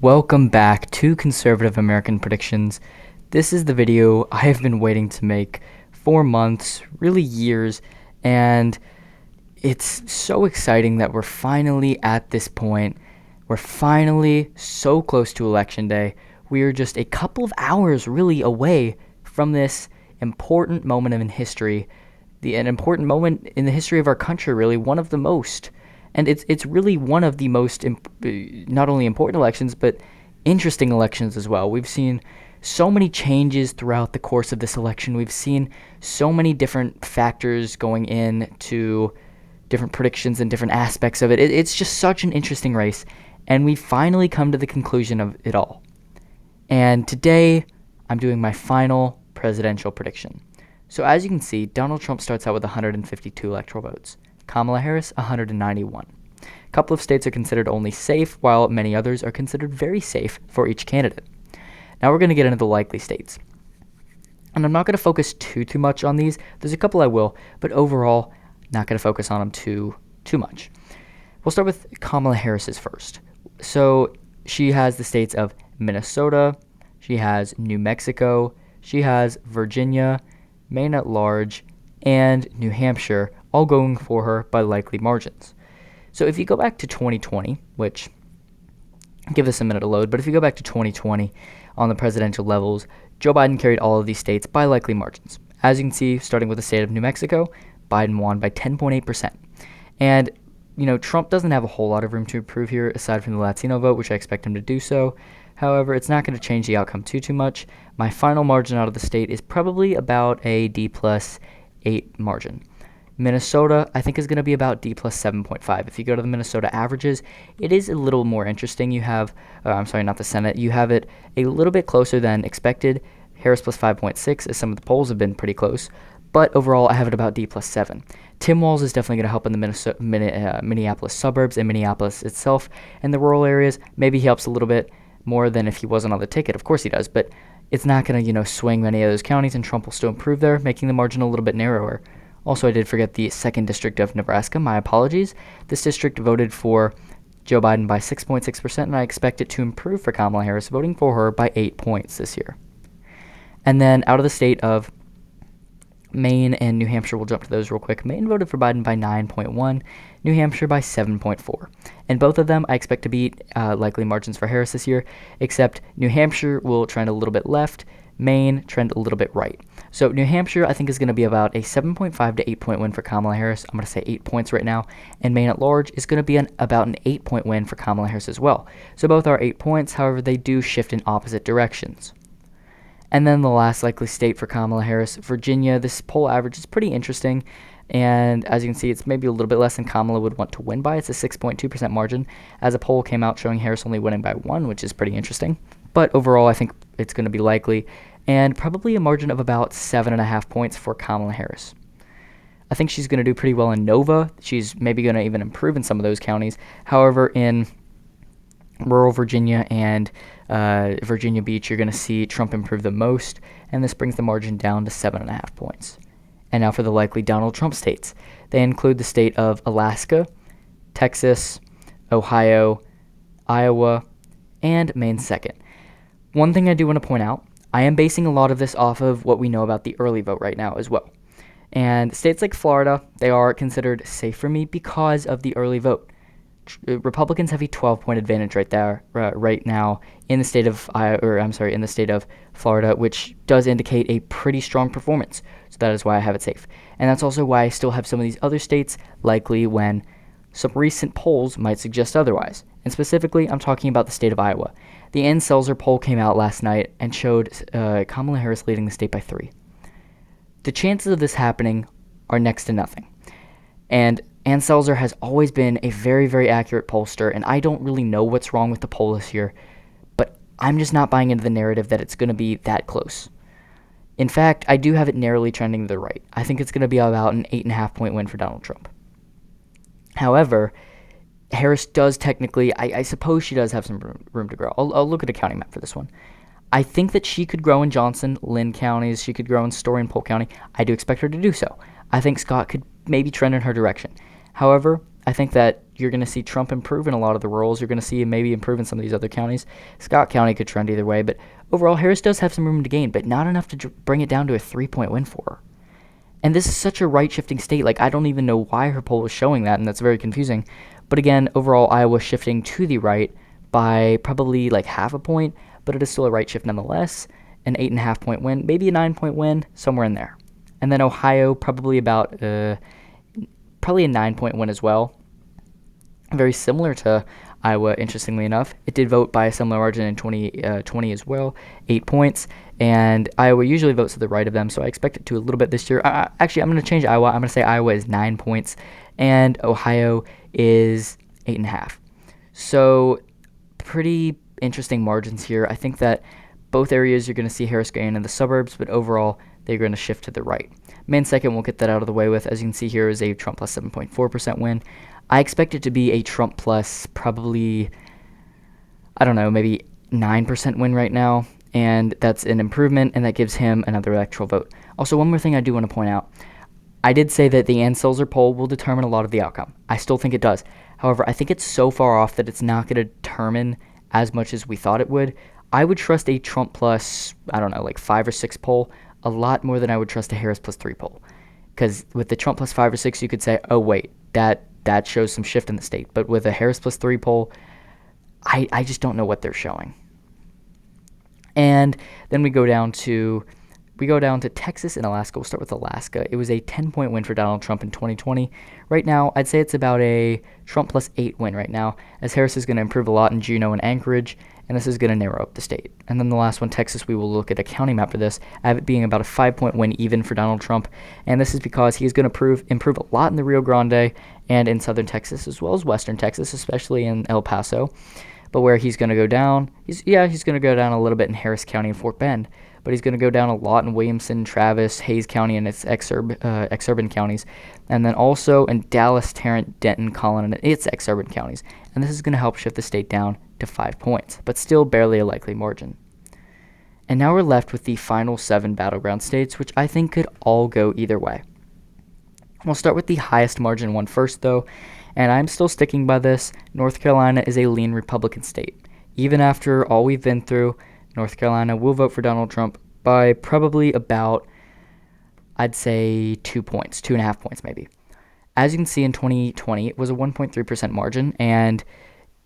Welcome back to Conservative American Predictions. This is the video I have been waiting to make for months, really years, and it's so exciting that we're finally at this point. We're finally so close to Election Day. We are just a couple of hours really away from this important moment in history, an important moment in the history of our country, really, one of the most. And it's really one of the most not only important elections but interesting elections as well. We've seen so many changes throughout the course of this election. We've seen so many different factors going into different predictions and different aspects of it. It's just such an interesting race, and we finally come to the conclusion of it all. And today, I'm doing my final presidential prediction. So as you can see, Donald Trump starts out with 152 electoral votes. Kamala Harris, 191. A couple of states are considered only safe, while many others are considered very safe for each candidate. Now we're going to get into the likely states. And I'm not going to focus too much on these. There's a couple I will, but overall, not going to focus on them too much. We'll start with Kamala Harris's first. So she has the states of Minnesota, she has New Mexico, she has Virginia, Maine at large, and New Hampshire, all going for her by likely margins. So if you go back to 2020, which, give this a minute to load, but if you go back to 2020 on the presidential levels, Joe Biden carried all of these states by likely margins. As you can see, starting with the state of New Mexico, Biden won by 10.8%. And, Trump doesn't have a whole lot of room to improve here, aside from the Latino vote, which I expect him to do so. However, it's not going to change the outcome too much. My final margin out of the state is probably about a D plus 8 margin. Minnesota, I think, is going to be about D plus 7.5. If you go to the Minnesota averages, it is a little more interesting. You have, not the Senate, you have it a little bit closer than expected. Harris plus 5.6, as some of the polls have been pretty close. But overall, I have it about D plus 7. Tim Walz is definitely going to help in the Minneapolis suburbs and Minneapolis itself. And the rural areas, maybe he helps a little bit more than if he wasn't on the ticket. Of course he does, but it's not going to, swing many of those counties, and Trump will still improve there, making the margin a little bit narrower. Also, I did forget the 2nd District of Nebraska. My apologies. This district voted for Joe Biden by 6.6%, and I expect it to improve for Kamala Harris, voting for her by 8 points this year. And then out of the state of Maine and New Hampshire, we'll jump to those real quick. Maine voted for Biden by 9.1, New Hampshire by 7.4. And both of them I expect to beat likely margins for Harris this year, except New Hampshire will trend a little bit left, Maine trend a little bit right. So New Hampshire, I think, is going to be about a 7.5 to 8 point win for Kamala Harris. I'm going to say 8 points right now. And Maine at large is going to be about an 8 point win for Kamala Harris as well. So both are 8 points. However, they do shift in opposite directions. And then the last likely state for Kamala Harris, Virginia. This poll average is pretty interesting. And as you can see, it's maybe a little bit less than Kamala would want to win by. It's a 6.2% margin, as a poll came out showing Harris only winning by 1, which is pretty interesting. But overall, I think it's going to be likely, and probably a margin of about 7.5 points for Kamala Harris. I think she's going to do pretty well in Nova. She's maybe going to even improve in some of those counties. However, in rural Virginia and Virginia Beach, you're going to see Trump improve the most, and this brings the margin down to 7.5 points. And now for the likely Donald Trump states. They include the state of Alaska, Texas, Ohio, Iowa, and Maine second. One thing I do want to point out, I am basing a lot of this off of what we know about the early vote right now as well. And states like Florida, they are considered safe for me because of the early vote. Republicans have a 12-point advantage right there, right now in the state of in the state of Florida, which does indicate a pretty strong performance. So that is why I have it safe, and that's also why I still have some of these other states likely when some recent polls might suggest otherwise. And specifically, I'm talking about the state of Iowa. The Ann Selzer poll came out last night and showed Kamala Harris leading the state by 3. The chances of this happening are next to nothing, and Ann Selzer has always been a very, very accurate pollster, and I don't really know what's wrong with the poll this year, but I'm just not buying into the narrative that it's going to be that close. In fact, I do have it narrowly trending to the right. I think it's going to be about an 8.5 point win for Donald Trump. However, Harris does technically, I suppose she does have some room to grow. I'll look at a county map for this one. I think that she could grow in Johnson, Lynn counties. She could grow in Story and Polk County. I do expect her to do so. I think Scott could maybe trend in her direction. However, I think that you're going to see Trump improve in a lot of the rurals. You're going to see him maybe improve in some of these other counties. Scott County could trend either way, but overall, Harris does have some room to gain, but not enough to bring it down to a 3-point win for her. And this is such a right-shifting state. Like, I don't even know why her poll was showing that, and that's very confusing. But again, overall, Iowa shifting to the right by probably like half a point, but it is still a right shift nonetheless. An 8.5-point win, maybe a 9-point win, somewhere in there. And then Ohio, probably about probably a 9-point win as well. Very similar to Iowa, interestingly enough. It did vote by a similar margin in 2020 as well, 8 points. And Iowa usually votes to the right of them, so I expect it to a little bit this year. Actually, I'm going to change Iowa. I'm going to say Iowa is 9 points, and Ohio is 8.5. So pretty interesting margins here. I think that both areas you're going to see Harris gain in the suburbs, but overall they're going to shift to the right. Main second, we'll get that out of the way with. As you can see here is a Trump plus 7.4% win. I expect it to be a Trump plus probably, I don't know, maybe 9% win right now. And that's an improvement, and that gives him another electoral vote. Also, one more thing I do want to point out. I did say that the Ann Selzer poll will determine a lot of the outcome. I still think it does. However, I think it's so far off that it's not going to determine as much as we thought it would. I would trust a Trump plus, I don't know, like 5 or 6 poll a lot more than I would trust a Harris plus 3 poll. Because with the Trump plus 5 or 6, you could say, oh, wait, that shows some shift in the state. But with a Harris plus 3 poll, I just don't know what they're showing. And then we go down to Texas and Alaska. We'll start with Alaska. It was a 10-point win for Donald Trump in 2020. Right now, I'd say it's about a Trump plus 8 win right now, as Harris is going to improve a lot in Juneau and Anchorage, and this is going to narrow up the state. And then the last one, Texas, we will look at a county map for this. I have it being about a 5-point win even for Donald Trump, and this is because he is going to improve a lot in the Rio Grande and in southern Texas, as well as western Texas, especially in El Paso. But where he's going to go down, he's going to go down a little bit in Harris County and Fort Bend, but he's going to go down a lot in Williamson, Travis, Hayes County, and its exurban counties, and then also in Dallas, Tarrant, Denton, Collin, and its exurban counties. And this is going to help shift the state down to 5 points, but still barely a likely margin. And now we're left with the final 7 battleground states, which I think could all go either way. We'll start with the highest margin one first, though, and I'm still sticking by this. North Carolina is a lean Republican state. Even after all we've been through, North Carolina will vote for Donald Trump by probably about, I'd say, 2 points, 2.5 points maybe. As you can see in 2020, it was a 1.3% margin, and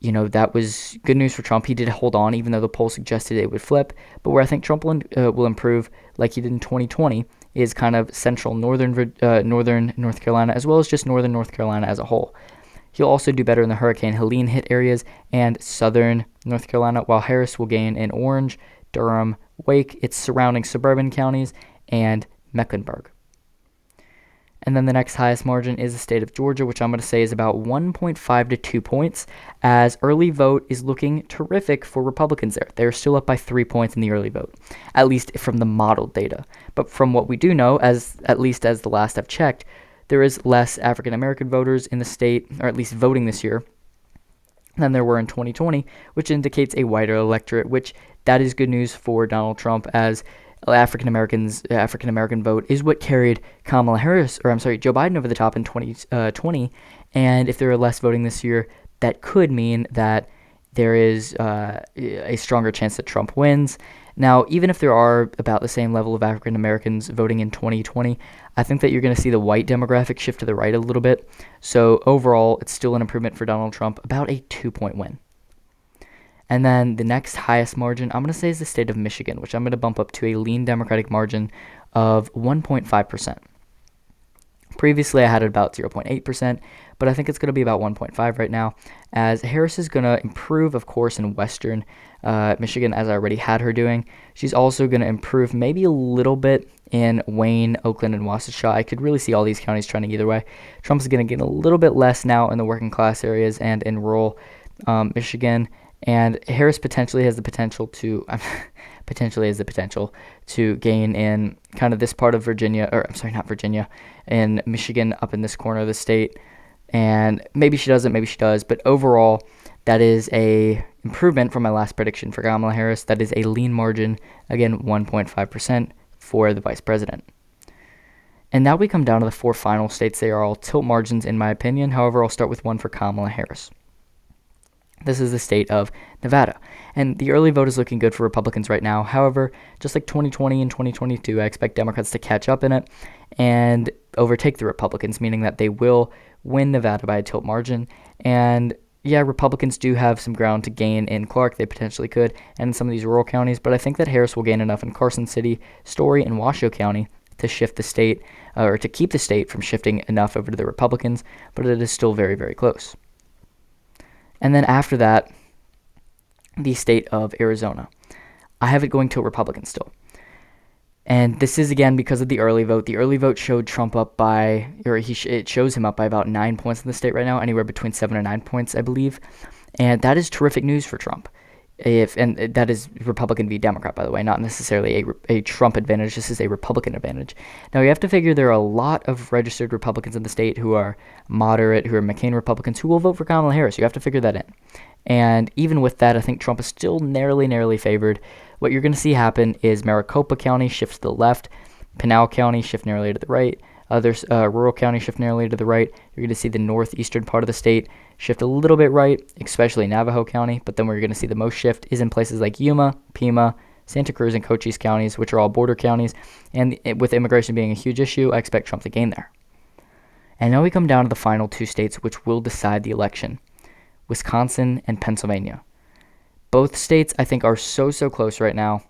that was good news for Trump. He did hold on, even though the poll suggested it would flip. But where I think Trump will improve, like he did in 2020, is kind of central northern North Carolina, as well as just northern North Carolina as a whole. He'll also do better in the Hurricane Helene hit areas and southern North Carolina, while Harris will gain in Orange, Durham, Wake, its surrounding suburban counties, and Mecklenburg. And then the next highest margin is the state of Georgia, which I'm going to say is about 1.5 to 2 points, as early vote is looking terrific for Republicans there. They're still up by 3 points in the early vote, at least from the modeled data. But from what we do know, at least as the last I've checked, there is less African-American voters in the state, or at least voting this year, than there were in 2020, which indicates a wider electorate, which that is good news for Donald Trump, as African-American vote is what carried Joe Biden over the top in 2020, and if there are less voting this year, that could mean that there is a stronger chance that Trump wins. Now, even if there are about the same level of African Americans voting in 2020, I think that you're going to see the white demographic shift to the right a little bit. So overall, it's still an improvement for Donald Trump, about a 2-point win. And then the next highest margin, I'm going to say, is the state of Michigan, which I'm going to bump up to a lean Democratic margin of 1.5%. Previously, I had it about 0.8%, but I think it's going to be about 1.5 right now, as Harris is going to improve, of course, in western Michigan, as I already had her doing. She's also going to improve maybe a little bit in Wayne, Oakland, and Waukesha. I could really see all these counties trending either way. Trump's going to get a little bit less now in the working class areas and in rural Michigan, and Harris potentially has the potential to gain in kind of this part of Virginia, in Michigan, up in this corner of the state. And maybe she doesn't, maybe she does. But overall, that is a improvement from my last prediction for Kamala Harris. That is a lean margin, again, 1.5% for the vice president. And now we come down to the 4 final states. They are all tilt margins in my opinion. However, I'll start with one for Kamala Harris. This is the state of Nevada. And the early vote is looking good for Republicans right now. However, just like 2020 and 2022, I expect Democrats to catch up in it and overtake the Republicans, meaning that they will win Nevada by a tilt margin. And yeah, Republicans do have some ground to gain in Clark. They potentially could, and in some of these rural counties. But I think that Harris will gain enough in Carson City, Story, and Washoe County to shift the state, or to keep the state from shifting enough over to the Republicans. But it is still very, very close. And then after that, the state of Arizona. I have it going to a Republican still. And this is, again, because of the early vote. The early vote showed Trump up by, it shows him up by about 9 points in the state right now, anywhere between 7 and 9 points, I believe. And that is terrific news for Trump. And that is Republican v. Democrat, by the way, not necessarily a Trump advantage. This is a Republican advantage. Now, you have to figure there are a lot of registered Republicans in the state who are moderate, who are McCain Republicans, who will vote for Kamala Harris. You have to figure that in. And even with that, I think Trump is still narrowly favored. What you're going to see happen is Maricopa County shifts to the left, Pinal County shift narrowly to the right, others rural counties shift narrowly to the right. You're going to see the northeastern part of the state shift a little bit right, especially Navajo County. But then where you're going to see the most shift is in places like Yuma, Pima, Santa Cruz, and Cochise counties, which are all border counties. And with immigration being a huge issue, I expect Trump to gain there. And now we come down to the final 2 states which will decide the election, Wisconsin and Pennsylvania. Both states, I think, are so close right now.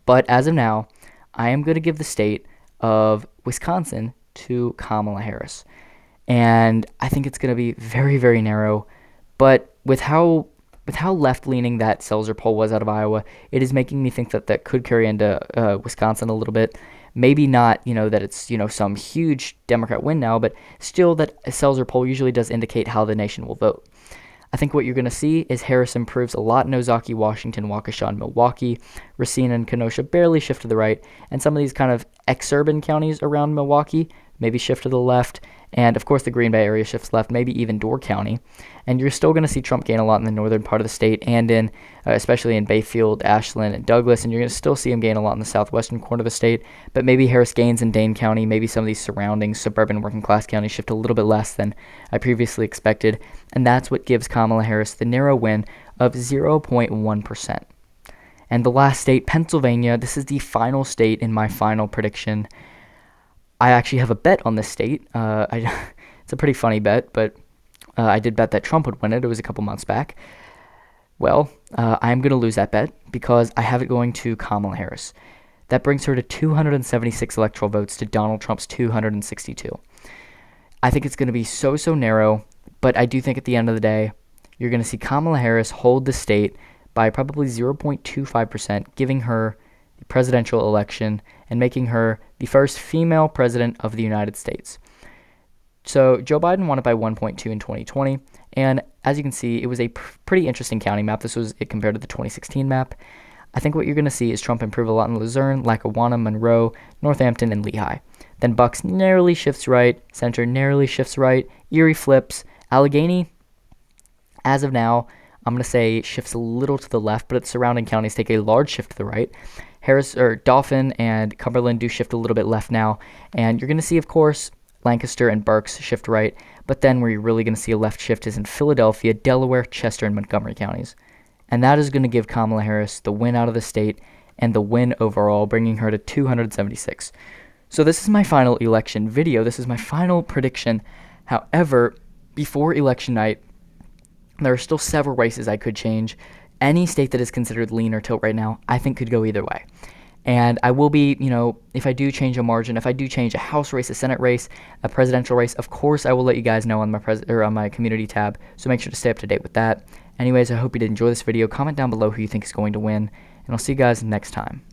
But as of now, I am going to give the state of Wisconsin to Kamala Harris. And I think it's going to be very, very narrow. But with how left-leaning that Selzer poll was out of Iowa, it is making me think that could carry into Wisconsin a little bit. Maybe not, that it's, some huge Democrat win now, but still that a Selzer poll usually does indicate how the nation will vote. I think what you're going to see is Harris improves a lot in Ozaukee, Washington, Waukesha, and Milwaukee. Racine and Kenosha barely shift to the right, and some of these kind of exurban counties around Milwaukee maybe shift to the left, and of course the Green Bay area shifts left, maybe even Door County. And you're still going to see Trump gain a lot in the northern part of the state, and in especially in Bayfield, Ashland, and Douglas, and you're going to still see him gain a lot in the southwestern corner of the state. But maybe Harris gains in Dane County, maybe some of these surrounding suburban working class counties shift a little bit less than I previously expected, and that's what gives Kamala Harris the narrow win of 0.1%. And the last state, Pennsylvania, this is the final state in my final prediction. I actually have a bet on this state. It's a pretty funny bet, but I did bet that Trump would win it. It was a couple months back. Well, I'm going to lose that bet because I have it going to Kamala Harris. That brings her to 276 electoral votes to Donald Trump's 262. I think it's going to be so narrow, but I do think at the end of the day, you're going to see Kamala Harris hold the state by probably 0.25%, giving her the presidential election and making her the first female president of the United States. So Joe Biden won it by 1.2 in 2020, and as you can see, it was a pretty interesting county map. This was it compared to the 2016 map. I think what you're going to see is Trump improve a lot in Luzerne, Lackawanna, Monroe, Northampton, and Lehigh. Then Bucks narrowly shifts right, Center narrowly shifts right, Erie flips, Allegheny, as of now, I'm going to say shifts a little to the left, but its surrounding counties take a large shift to the right. Dauphin and Cumberland do shift a little bit left now, and you're going to see, of course, Lancaster and Berks shift right, but then where you're really going to see a left shift is in Philadelphia, Delaware, Chester, and Montgomery counties. And that is going to give Kamala Harris the win out of the state and the win overall, bringing her to 276. So this is my final election video. This is my final prediction. However, before election night, there are still several races I could change. Any state that is considered lean or tilt right now, I think could go either way. And I will be, if I do change a margin, if I do change a House race, a Senate race, a presidential race, of course I will let you guys know on my on my community tab. So make sure to stay up to date with that. Anyways, I hope you did enjoy this video. Comment down below who you think is going to win, and I'll see you guys next time.